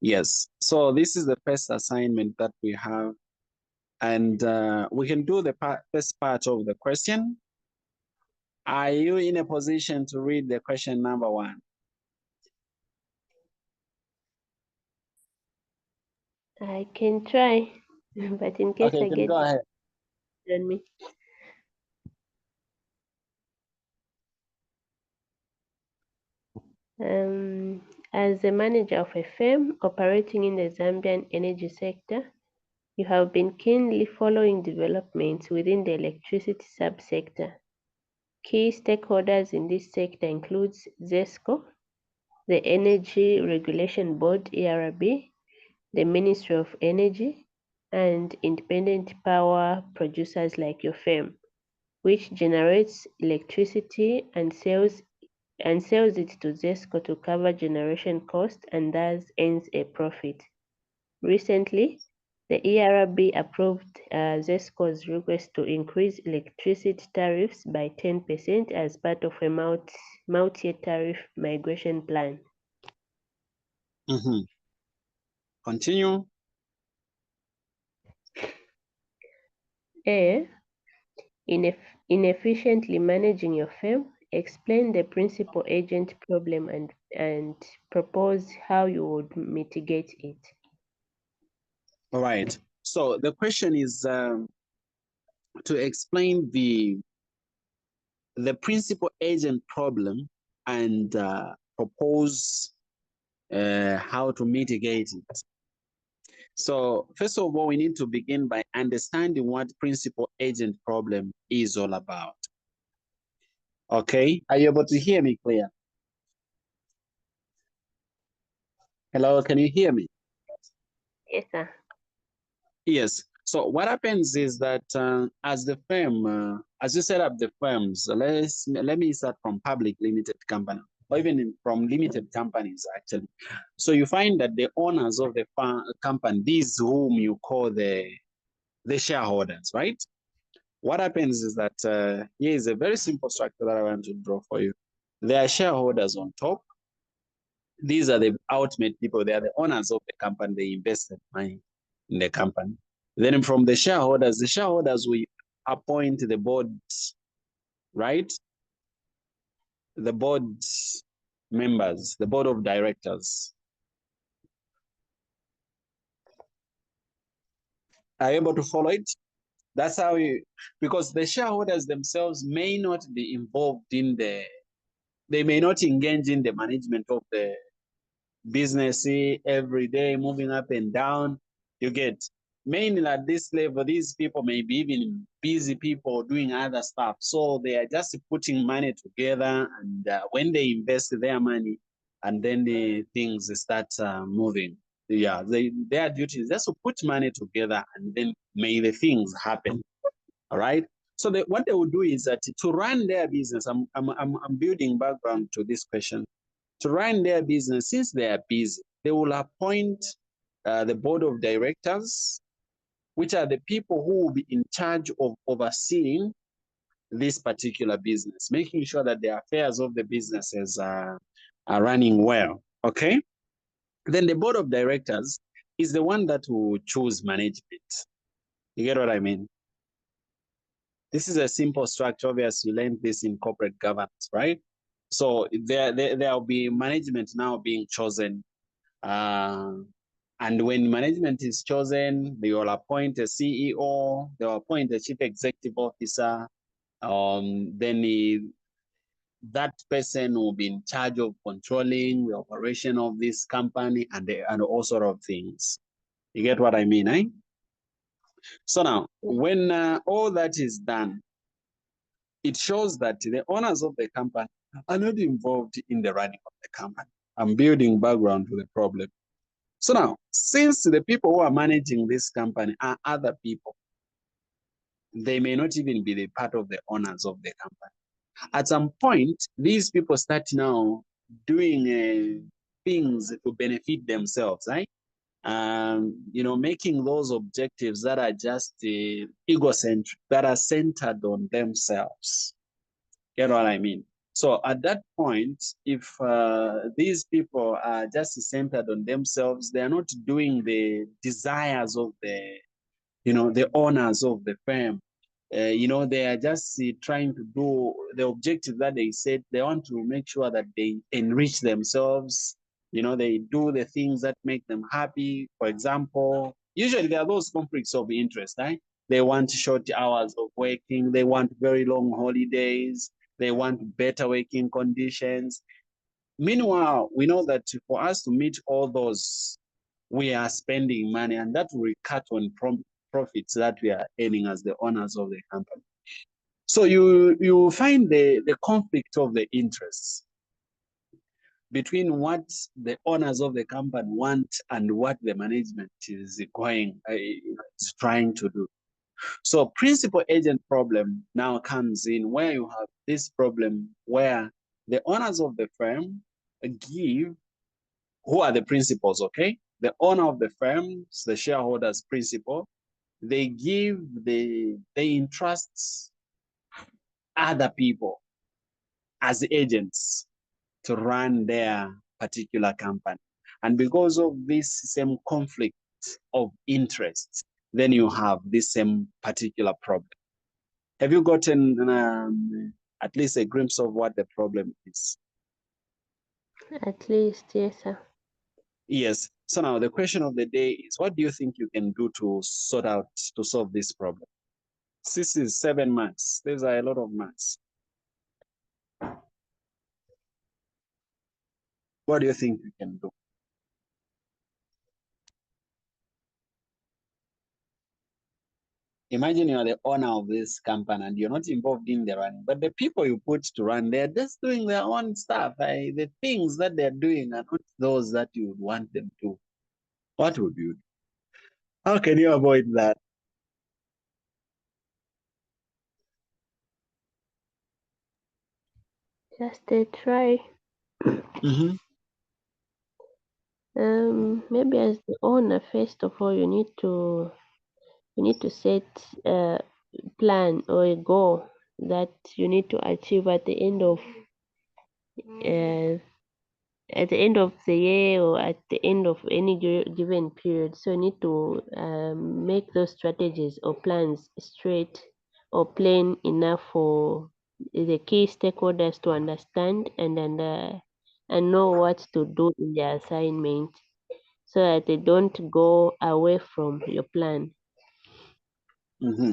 Yes, so this is the first assignment that we have, and we can do the first part of the question. Are you in a position to read the question number 1? I can try, but in case Okay, I you can get go ahead. on me. As a manager of a firm operating in the Zambian energy sector, you have been keenly following developments within the electricity subsector. Key stakeholders in this sector includes ZESCO, the Energy Regulation Board (ERB), the Ministry of Energy, and independent power producers like your firm, which generates electricity and sells it to ZESCO to cover generation costs and thus earns a profit. Recently, the ERB approved ZESCO's request to increase electricity tariffs by 10% as part of a multi-year tariff migration plan. Continue. A. Inefficiently managing your firm. Explain the principal agent problem and propose how you would mitigate it. All right. So the question is to explain the principal agent problem and propose how to mitigate it. So first of all, we need to begin by understanding what principal agent problem is all about. Okay, are you able to hear me clear? Hello, can you hear me? Yes, sir. Yes. So what happens is that as the firm, as you set up the firms, let me start from public limited company, or even from limited companies actually. So you find that the owners of the company, these whom you call the shareholders, right? What happens is that here is a very simple structure that I want to draw for you. There are shareholders on top. These are the ultimate people. They are the owners of the company. They invested money in the company. Then from the shareholders will appoint the board, right? The board members, the board of directors. Are you able to follow it? That's how you, because the shareholders themselves may not be involved in they may not engage in the management of the business every day, moving up and down. You get, mainly at this level, these people may be even busy people doing other stuff. So they are just putting money together, and when they invest their money, and then the things start moving. Yeah, their duty is just to put money together, and then may the things happen. All right. So what they will do is that to run their business, I'm building background to this question. To run their business, since they are busy, they will appoint the board of directors, which are the people who will be in charge of overseeing this particular business, making sure that the affairs of the businesses are running well. Okay. Then the board of directors is the one that will choose management. You get what I mean? This is a simple structure. Obviously, you learned this in corporate governance, right? So there will be management now being chosen. And when management is chosen, they will appoint a CEO, they will appoint a chief executive officer. Then that person will be in charge of controlling the operation of this company and all sort of things. You get what I mean, eh? So now, when all that is done, it shows that the owners of the company are not involved in the running of the company. I'm building background to the problem. So now, since the people who are managing this company are other people, they may not even be the part of the owners of the company. At some point, these people start now doing things to benefit themselves, right? Making those objectives that are just egocentric, that are centered on themselves. Get what I mean? So at that point, if these people are just centered on themselves, they are not doing the desires of the owners of the firm. They are just trying to do the objective that they said. They want to make sure that they enrich themselves. They do the things that make them happy. For example, usually there are those conflicts of interest, right? They want short hours of working. They want very long holidays. They want better working conditions. Meanwhile, we know that for us to meet all those, we are spending money, and that will cut on profits that we are earning as the owners of the company. So you find the conflict of the interests between what the owners of the company want and what the management is trying to do. So principal agent problem now comes in where you have this problem where the owners of the firm give, who are the principals, okay? The owner of the firm, the shareholders principal, they entrust other people as agents to run their particular company. And because of this same conflict of interest, then you have this same particular problem. Have you gotten at least a glimpse of what the problem is? At least, yes, sir. Yes. So now the question of the day is, what do you think you can do to solve this problem? This is 7 months. These are a lot of months. What do you think you can do? Imagine you are the owner of this company and you're not involved in the running, but the people you put to run, they're just doing their own stuff. The things that they're doing are not those that you would want them to. What would you do? How can you avoid that? Just a try. Mm-hmm. Maybe as the owner, first of all, you need to set a plan or a goal that you need to achieve uh, at the end of the year or at the end of any given period. So you need to make those strategies or plans straight or plain enough for the key stakeholders to understand and know what to do in their assignment so that they don't go away from your plan. Mm-hmm.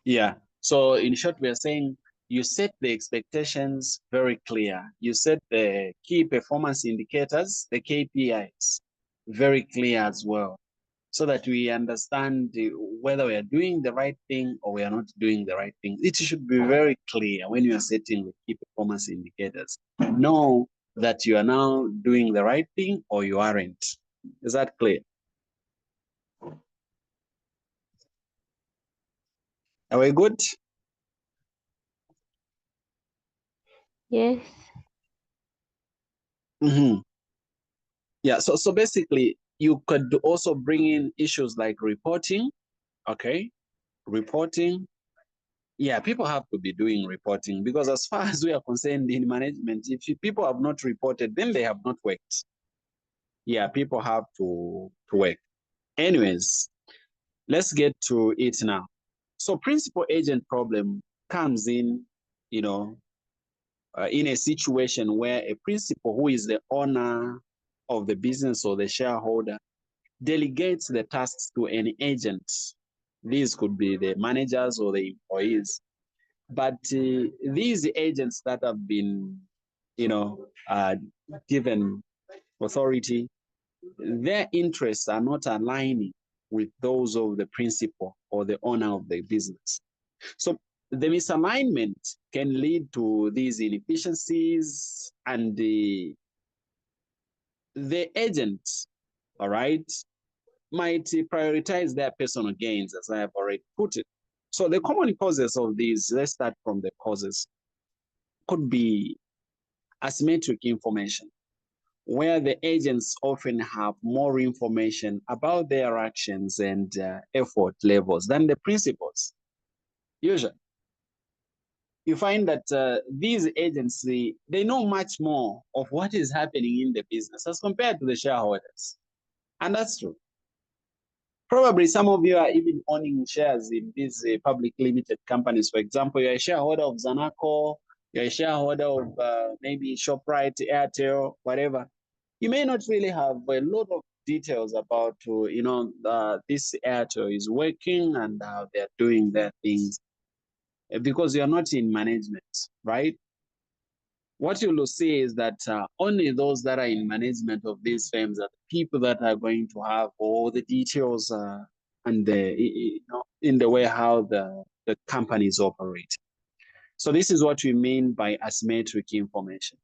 Yeah. So in short, we are saying you set the expectations very clear. You set the key performance indicators, the KPIs, very clear as well, so that we understand whether we are doing the right thing or we are not doing the right thing. It should be very clear when you are setting the key performance indicators. Know that you are now doing the right thing or you aren't. Is that clear? Are we good? Yes, Mm-hmm. Yeah, so basically you could also bring in issues like reporting, okay? Reporting. Yeah, people have to be doing reporting because as far as we are concerned in management, if people have not reported, then they have not worked. Yeah, people have to work. Anyways, let's get to it now. So principal agent problem comes you know, in a situation where a principal who is the owner of the business or the shareholder delegates the tasks to an agent. These could be the managers or the employees. But these agents that have been, given authority, their interests are not aligning with those of the principal or the owner of the business. So the misalignment can lead to these inefficiencies and the agent, all right, might prioritize their personal gains, as I have already put it. So the common causes of these, let's start from the causes, could be asymmetric information, where the agents often have more information about their actions and effort levels than the principals, usually. you find that these agents, they know much more of what is happening in the business as compared to the shareholders. And that's true. Probably some of you are even owning shares in these public limited companies. For example, you're a shareholder of Zanaco, you're a shareholder of maybe ShopRite, Airtel, whatever. You may not really have a lot of details about, this Airtel is working and how they're doing their things because you're not in management, right? What you'll see is that only those that are in management of these firms are the people that are going to have all the details and in the way how the companies operate. So this is what we mean by asymmetric information.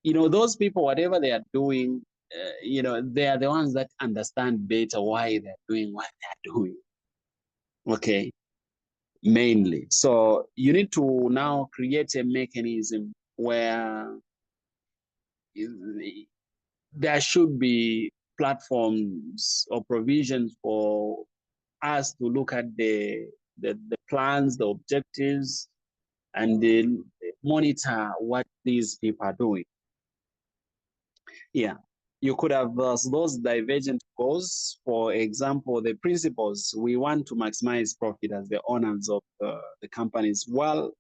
Those people, whatever they are doing, they are the ones that understand better why they're doing what they're doing. Okay, mainly. So you need to now create a mechanism where there should be platforms or provisions for us to look at the plans, the objectives, and then monitor what these people are doing. Yeah. You could have those divergent goals. For example, the principles, we want to maximize profit as the owners of the companies. Well,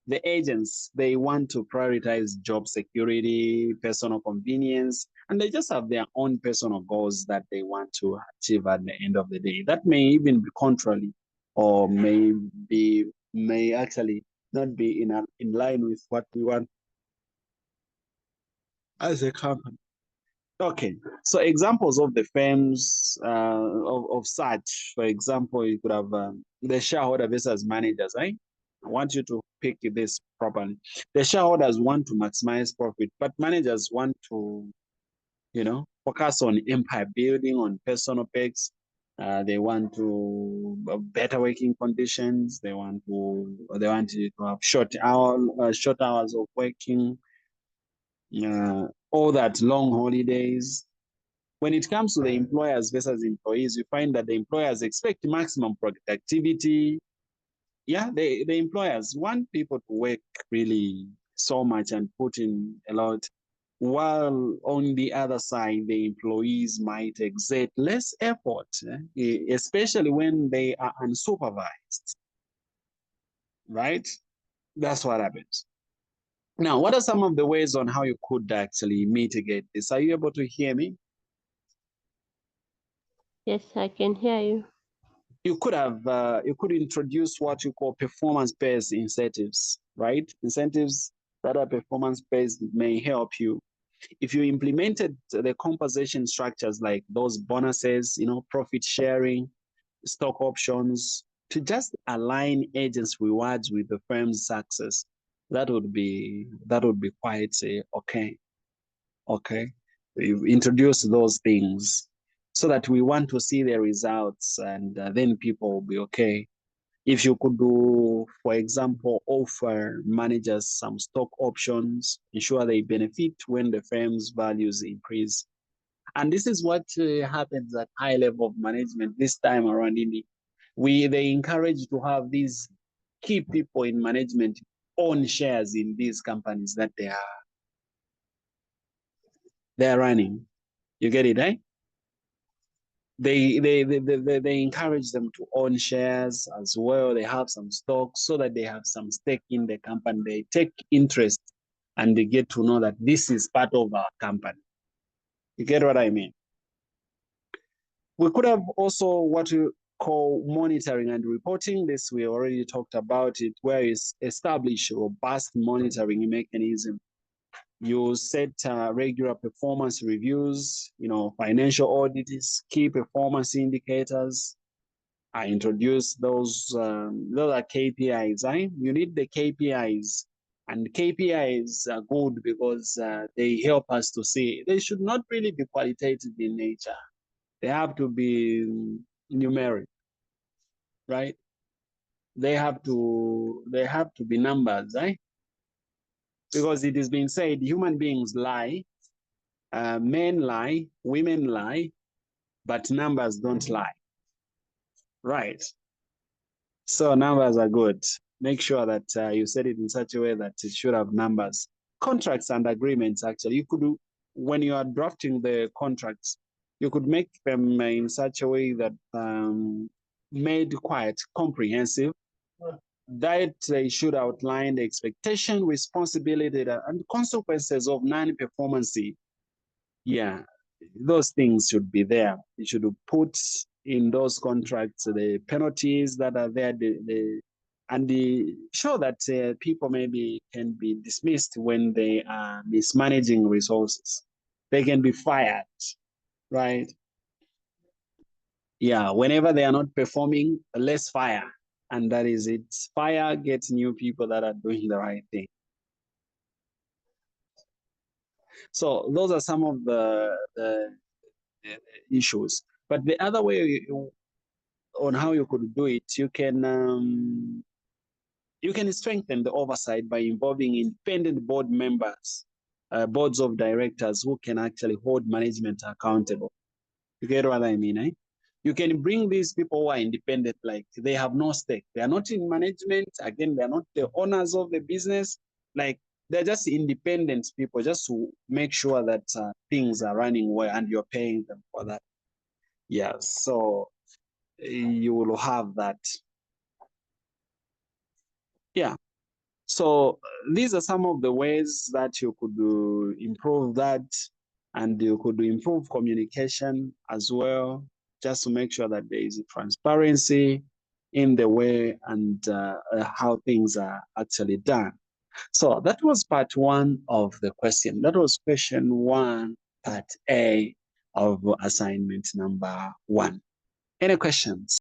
the agents, they want to prioritize job security, personal convenience, and they just have their own personal goals that they want to achieve at the end of the day. That may even be contrary or may actually not be in line with what we want as a company. Okay, so examples of the firms of such, for example, you could have the shareholder versus managers, right? I want you to pick this properly. The shareholders want to maximize profit, but managers want to, focus on empire building, on personal perks. They want to better working conditions. They want to have short hours of working, all that long holidays. When it comes to the employers versus employees, you find that the employers expect maximum productivity. Yeah, the employers want people to work really so much and put in a lot, while on the other side, the employees might exert less effort, especially when they are unsupervised, right? That's what happens. Now, what are some of the ways on how you could actually mitigate this? Are you able to hear me? Yes, I can hear you. You could introduce what you call performance-based incentives, right? Incentives that are performance-based may help you. If you implemented the compensation structures like those bonuses, profit sharing, stock options, to just align agents' rewards with the firm's success, that would be quite okay. Okay, we introduce those things so that we want to see the results, and then people will be okay. If you could do, for example, offer managers some stock options, ensure they benefit when the firm's values increase. And this is what happens at high level of management this time around. They encourage to have these key people in management own shares in these companies that they are running. You get it, right? They encourage them to own shares as well. They have some stock so that they have some stake in the company. They take interest and they get to know that this is part of our company. You get what I mean? We could have also what we call monitoring and reporting. This we already talked about it, where you establish a robust monitoring mechanism. You set regular performance reviews, financial audits, key performance indicators. I introduce those are KPIs. You need the KPIs, and KPIs are good because they help us to see. They should not really be qualitative in nature. They have to be numeric, right? They have to be numbers, right? Because it has been said human beings lie, men lie, women lie, but numbers don't lie, right? So numbers are good. make sure that you set it in such a way that it should have numbers. Contracts and agreements, actually, you could do, when you are drafting the contracts, you could make them in such a way that made quite comprehensive, that they should outline the expectation, responsibility, and consequences of non-performance. Yeah, those things should be there. You should put in those contracts the penalties that are there, and show that people maybe can be dismissed when they are mismanaging resources. They can be fired, right? Yeah, whenever they are not performing, less fire. And that is it. Fire gets new people that are doing the right thing. So those are some of the issues. But the other way on how you could do it, you can strengthen the oversight by involving independent board members, boards of directors who can actually hold management accountable. You get what I mean, eh? You can bring these people who are independent, like they have no stake. They are not in management. Again, they are not the owners of the business. Like they're just independent people, just to make sure that things are running well and you're paying them for that. Yeah, so you will have that. Yeah. So these are some of the ways that you could improve that, and you could improve communication as well, just to make sure that there is transparency in the way and how things are actually done. So that was part one of the question. That was question one, part A of assignment number one. Any questions?